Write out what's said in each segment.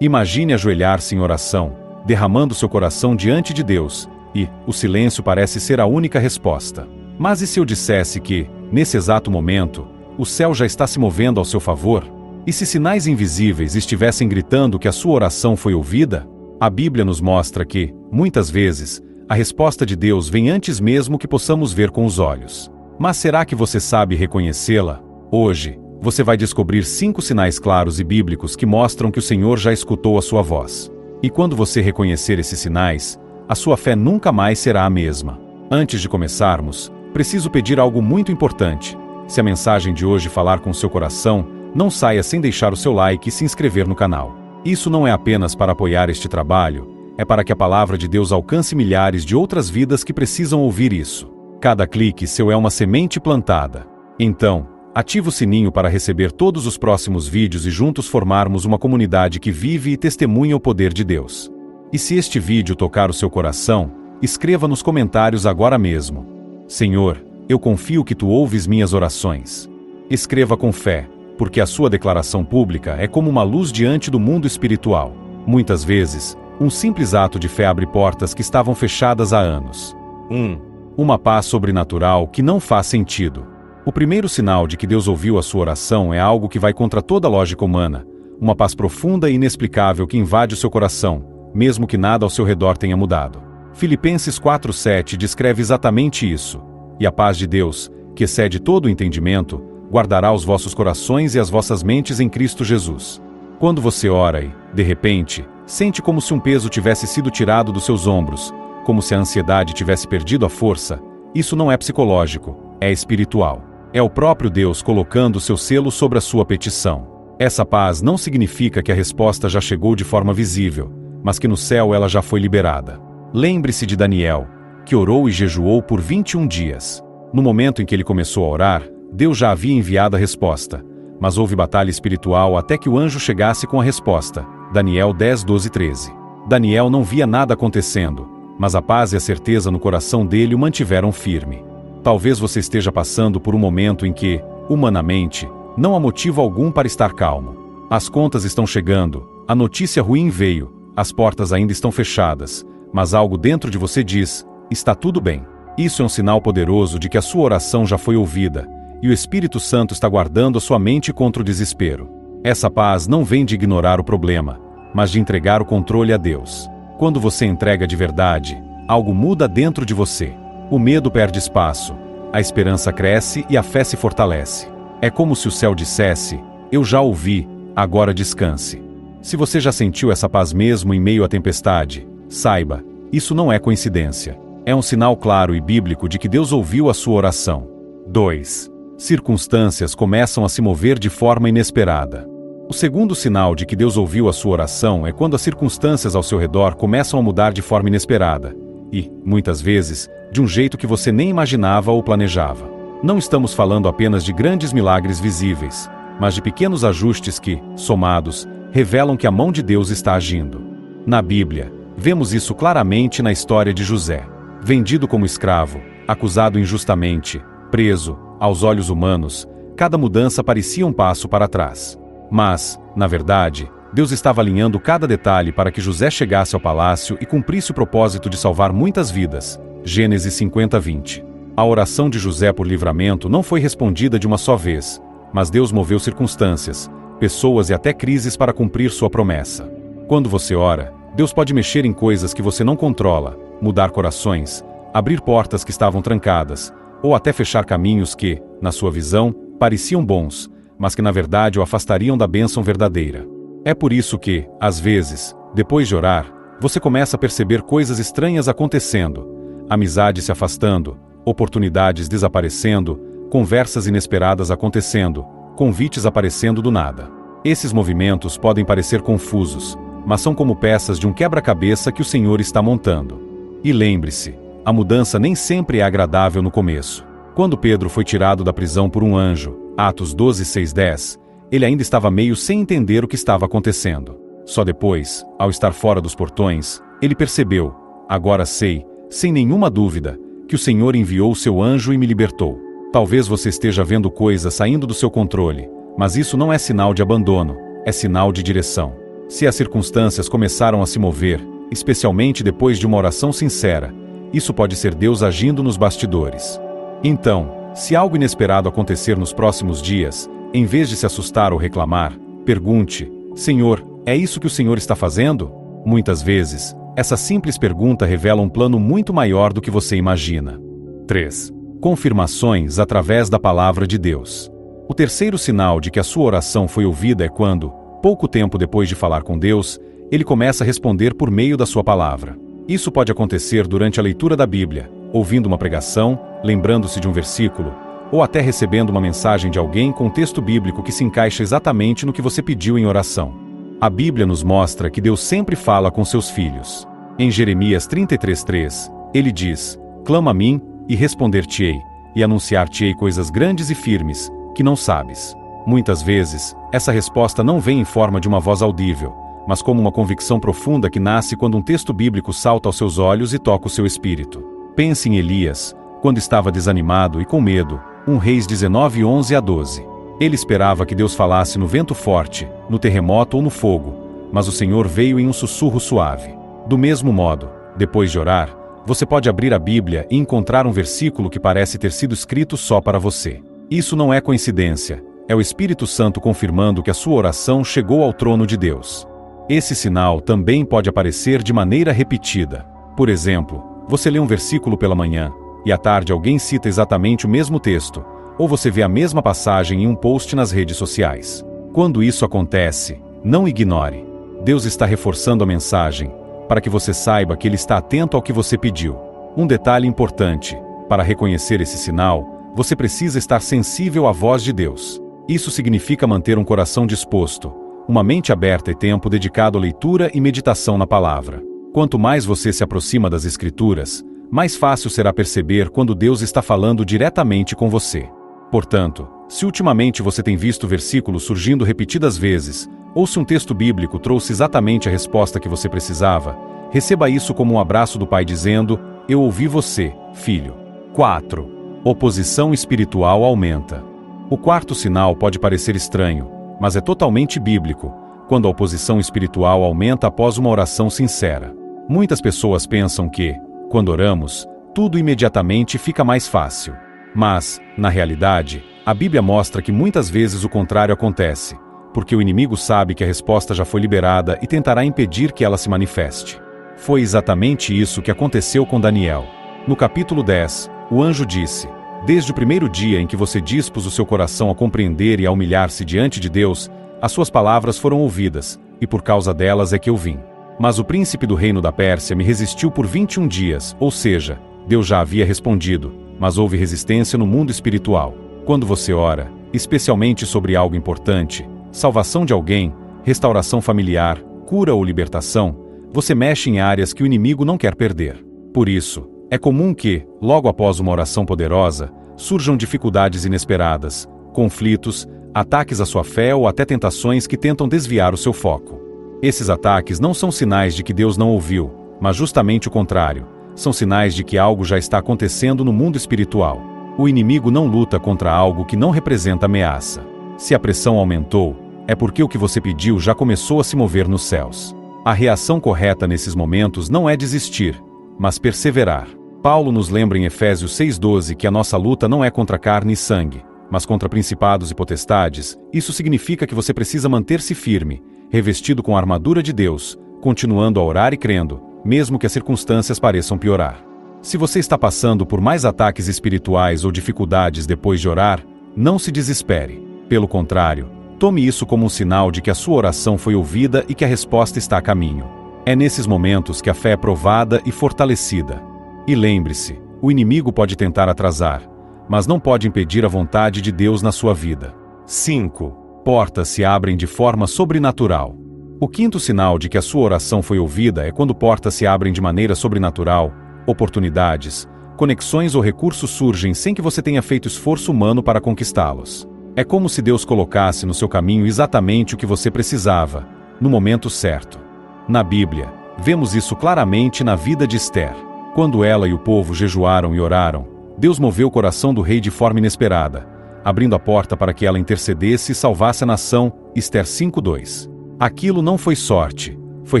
Imagine ajoelhar-se em oração, derramando seu coração diante de Deus, e o silêncio parece ser a única resposta. Mas e se eu dissesse que, nesse exato momento, o céu já está se movendo ao seu favor? E se sinais invisíveis estivessem gritando que a sua oração foi ouvida? A Bíblia nos mostra que, muitas vezes, a resposta de Deus vem antes mesmo que possamos ver com os olhos. Mas será que você sabe reconhecê-la? Hoje, você vai descobrir 5 sinais claros e bíblicos que mostram que o Senhor já escutou a sua voz. E quando você reconhecer esses sinais, a sua fé nunca mais será a mesma. Antes de começarmos, preciso pedir algo muito importante. Se a mensagem de hoje falar com seu coração, não saia sem deixar o seu like e se inscrever no canal. Isso não é apenas para apoiar este trabalho, é para que a palavra de Deus alcance milhares de outras vidas que precisam ouvir isso. Cada clique seu é uma semente plantada. Então, ative o sininho para receber todos os próximos vídeos e juntos formarmos uma comunidade que vive e testemunha o poder de Deus. E se este vídeo tocar o seu coração, escreva nos comentários agora mesmo: Senhor, eu confio que tu ouves minhas orações. Escreva com fé, porque a sua declaração pública é como uma luz diante do mundo espiritual. Muitas vezes, um simples ato de fé abre portas que estavam fechadas há anos. 1. Uma paz sobrenatural que não faz sentido. O primeiro sinal de que Deus ouviu a sua oração é algo que vai contra toda a lógica humana, uma paz profunda e inexplicável que invade o seu coração, mesmo que nada ao seu redor tenha mudado. Filipenses 4:7 descreve exatamente isso. E a paz de Deus, que excede todo o entendimento, guardará os vossos corações e as vossas mentes em Cristo Jesus. Quando você ora e, de repente, sente como se um peso tivesse sido tirado dos seus ombros, como se a ansiedade tivesse perdido a força, isso não é psicológico, é espiritual. É o próprio Deus colocando o seu selo sobre a sua petição. Essa paz não significa que a resposta já chegou de forma visível, mas que no céu ela já foi liberada. Lembre-se de Daniel, que orou e jejuou por 21 dias. No momento em que ele começou a orar, Deus já havia enviado a resposta, mas houve batalha espiritual até que o anjo chegasse com a resposta. Daniel 10:12-13. Daniel não via nada acontecendo, mas a paz e a certeza no coração dele o mantiveram firme. Talvez você esteja passando por um momento em que, humanamente, não há motivo algum para estar calmo. As contas estão chegando, a notícia ruim veio, as portas ainda estão fechadas, mas algo dentro de você diz: está tudo bem. Isso é um sinal poderoso de que a sua oração já foi ouvida, e o Espírito Santo está guardando a sua mente contra o desespero. Essa paz não vem de ignorar o problema, mas de entregar o controle a Deus. Quando você entrega de verdade, algo muda dentro de você. O medo perde espaço, a esperança cresce e a fé se fortalece. É como se o céu dissesse: eu já ouvi, agora descanse. Se você já sentiu essa paz mesmo em meio à tempestade, saiba, isso não é coincidência. É um sinal claro e bíblico de que Deus ouviu a sua oração. 2. Circunstâncias começam a se mover de forma inesperada. O segundo sinal de que Deus ouviu a sua oração é quando as circunstâncias ao seu redor começam a mudar de forma inesperada. E, muitas vezes, de um jeito que você nem imaginava ou planejava. Não estamos falando apenas de grandes milagres visíveis, mas de pequenos ajustes que, somados, revelam que a mão de Deus está agindo. Na Bíblia, vemos isso claramente na história de José. Vendido como escravo, acusado injustamente, preso, aos olhos humanos, cada mudança parecia um passo para trás. Mas, na verdade, Deus estava alinhando cada detalhe para que José chegasse ao palácio e cumprisse o propósito de salvar muitas vidas. Gênesis 50:20. A oração de José por livramento não foi respondida de uma só vez, mas Deus moveu circunstâncias, pessoas e até crises para cumprir sua promessa. Quando você ora, Deus pode mexer em coisas que você não controla, mudar corações, abrir portas que estavam trancadas, ou até fechar caminhos que, na sua visão, pareciam bons, mas que na verdade o afastariam da bênção verdadeira. É por isso que, às vezes, depois de orar, você começa a perceber coisas estranhas acontecendo, amizades se afastando, oportunidades desaparecendo, conversas inesperadas acontecendo, convites aparecendo do nada. Esses movimentos podem parecer confusos, mas são como peças de um quebra-cabeça que o Senhor está montando. E lembre-se, a mudança nem sempre é agradável no começo. Quando Pedro foi tirado da prisão por um anjo, Atos 12:6-10, ele ainda estava meio sem entender o que estava acontecendo. Só depois, ao estar fora dos portões, ele percebeu: agora sei, sem nenhuma dúvida, que o Senhor enviou o seu anjo e me libertou. Talvez você esteja vendo coisas saindo do seu controle, mas isso não é sinal de abandono, é sinal de direção. Se as circunstâncias começaram a se mover, especialmente depois de uma oração sincera, isso pode ser Deus agindo nos bastidores. Então, se algo inesperado acontecer nos próximos dias, em vez de se assustar ou reclamar, pergunte: Senhor, é isso que o Senhor está fazendo? Muitas vezes, essa simples pergunta revela um plano muito maior do que você imagina. 3. Confirmações através da palavra de Deus. O terceiro sinal de que a sua oração foi ouvida é quando, pouco tempo depois de falar com Deus, ele começa a responder por meio da sua palavra. Isso pode acontecer durante a leitura da Bíblia, ouvindo uma pregação, lembrando-se de um versículo, ou até recebendo uma mensagem de alguém com um texto bíblico que se encaixa exatamente no que você pediu em oração. A Bíblia nos mostra que Deus sempre fala com seus filhos. Em Jeremias 33:3, ele diz: Clama a mim, e responder-te-ei, e anunciar-te-ei coisas grandes e firmes, que não sabes. Muitas vezes, essa resposta não vem em forma de uma voz audível, mas como uma convicção profunda que nasce quando um texto bíblico salta aos seus olhos e toca o seu espírito. Pense em Elias, quando estava desanimado e com medo, 1 Reis 19:11-12. Ele esperava que Deus falasse no vento forte, no terremoto ou no fogo, mas o Senhor veio em um sussurro suave. Do mesmo modo, depois de orar, você pode abrir a Bíblia e encontrar um versículo que parece ter sido escrito só para você. Isso não é coincidência, é o Espírito Santo confirmando que a sua oração chegou ao trono de Deus. Esse sinal também pode aparecer de maneira repetida. Por exemplo, você lê um versículo pela manhã, e à tarde alguém cita exatamente o mesmo texto, ou você vê a mesma passagem em um post nas redes sociais. Quando isso acontece, não ignore. Deus está reforçando a mensagem, para que você saiba que Ele está atento ao que você pediu. Um detalhe importante: para reconhecer esse sinal, você precisa estar sensível à voz de Deus. Isso significa manter um coração disposto, uma mente aberta e tempo dedicado à leitura e meditação na palavra. Quanto mais você se aproxima das Escrituras, mais fácil será perceber quando Deus está falando diretamente com você. Portanto, se ultimamente você tem visto versículos surgindo repetidas vezes, ou se um texto bíblico trouxe exatamente a resposta que você precisava, receba isso como um abraço do Pai dizendo: Eu ouvi você, filho. 4. Oposição espiritual aumenta. O quarto sinal pode parecer estranho, mas é totalmente bíblico, quando a oposição espiritual aumenta após uma oração sincera. Muitas pessoas pensam que, quando oramos, tudo imediatamente fica mais fácil. Mas, na realidade, a Bíblia mostra que muitas vezes o contrário acontece, porque o inimigo sabe que a resposta já foi liberada e tentará impedir que ela se manifeste. Foi exatamente isso que aconteceu com Daniel. No capítulo 10, o anjo disse: Desde o primeiro dia em que você dispôs o seu coração a compreender e a humilhar-se diante de Deus, as suas palavras foram ouvidas, e por causa delas é que eu vim. Mas o príncipe do reino da Pérsia me resistiu por 21 dias, ou seja, Deus já havia respondido, mas houve resistência no mundo espiritual. Quando você ora, especialmente sobre algo importante, salvação de alguém, restauração familiar, cura ou libertação, você mexe em áreas que o inimigo não quer perder. Por isso, é comum que, logo após uma oração poderosa, surjam dificuldades inesperadas, conflitos, ataques à sua fé ou até tentações que tentam desviar o seu foco. Esses ataques não são sinais de que Deus não ouviu, mas justamente o contrário, são sinais de que algo já está acontecendo no mundo espiritual. O inimigo não luta contra algo que não representa ameaça. Se a pressão aumentou, é porque o que você pediu já começou a se mover nos céus. A reação correta nesses momentos não é desistir, mas perseverar. Paulo nos lembra em Efésios 6:12 que a nossa luta não é contra carne e sangue, mas contra principados e potestades. Isso significa que você precisa manter-se firme, revestido com a armadura de Deus, continuando a orar e crendo, mesmo que as circunstâncias pareçam piorar. Se você está passando por mais ataques espirituais ou dificuldades depois de orar, não se desespere. Pelo contrário, tome isso como um sinal de que a sua oração foi ouvida e que a resposta está a caminho. É nesses momentos que a fé é provada e fortalecida. E lembre-se, o inimigo pode tentar atrasar, mas não pode impedir a vontade de Deus na sua vida. 5. Portas se abrem de forma sobrenatural. O quinto sinal de que a sua oração foi ouvida é quando portas se abrem de maneira sobrenatural, oportunidades, conexões ou recursos surgem sem que você tenha feito esforço humano para conquistá-los. É como se Deus colocasse no seu caminho exatamente o que você precisava, no momento certo. Na Bíblia, vemos isso claramente na vida de Esther. Quando ela e o povo jejuaram e oraram, Deus moveu o coração do rei de forma inesperada, abrindo a porta para que ela intercedesse e salvasse a nação. Esther 5:2. Aquilo não foi sorte, foi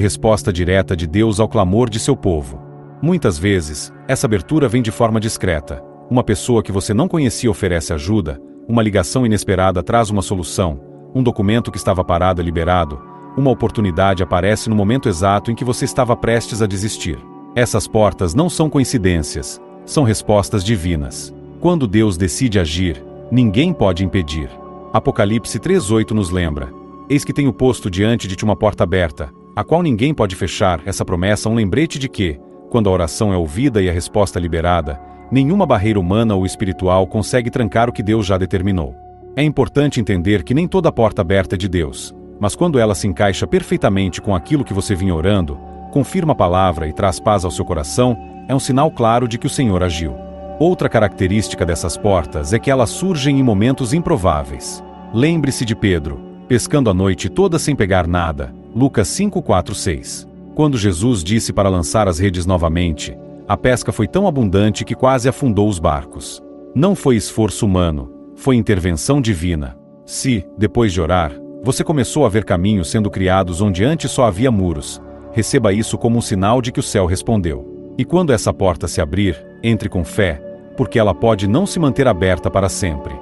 resposta direta de Deus ao clamor de seu povo. Muitas vezes, essa abertura vem de forma discreta. Uma pessoa que você não conhecia oferece ajuda, uma ligação inesperada traz uma solução, um documento que estava parado é liberado, uma oportunidade aparece no momento exato em que você estava prestes a desistir. Essas portas não são coincidências, são respostas divinas. Quando Deus decide agir, ninguém pode impedir. Apocalipse 3:8 nos lembra: eis que tenho posto diante de ti uma porta aberta, a qual ninguém pode fechar. Essa promessa é um lembrete de que, quando a oração é ouvida e a resposta liberada, nenhuma barreira humana ou espiritual consegue trancar o que Deus já determinou. É importante entender que nem toda porta aberta é de Deus, mas quando ela se encaixa perfeitamente com aquilo que você vinha orando, confirma a palavra e traz paz ao seu coração, é um sinal claro de que o Senhor agiu. Outra característica dessas portas é que elas surgem em momentos improváveis. Lembre-se de Pedro, pescando a noite toda sem pegar nada, Lucas 5:4-6. Quando Jesus disse para lançar as redes novamente, a pesca foi tão abundante que quase afundou os barcos. Não foi esforço humano, foi intervenção divina. Se, depois de orar, você começou a ver caminhos sendo criados onde antes só havia muros, receba isso como um sinal de que o céu respondeu. E quando essa porta se abrir, entre com fé, porque ela pode não se manter aberta para sempre.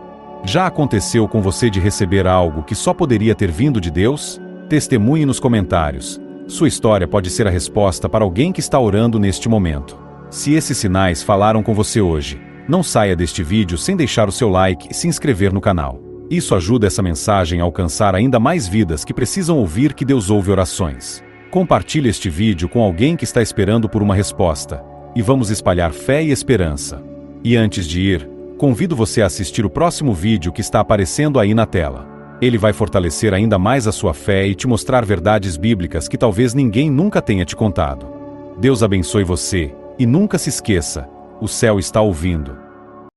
Já aconteceu com você de receber algo que só poderia ter vindo de Deus? Testemunhe nos comentários. Sua história pode ser a resposta para alguém que está orando neste momento. Se esses sinais falaram com você hoje, não saia deste vídeo sem deixar o seu like e se inscrever no canal. Isso ajuda essa mensagem a alcançar ainda mais vidas que precisam ouvir que Deus ouve orações. Compartilhe este vídeo com alguém que está esperando por uma resposta, e vamos espalhar fé e esperança. E antes de ir, convido você a assistir o próximo vídeo que está aparecendo aí na tela. Ele vai fortalecer ainda mais a sua fé e te mostrar verdades bíblicas que talvez ninguém nunca tenha te contado. Deus abençoe você, e nunca se esqueça, o céu está ouvindo.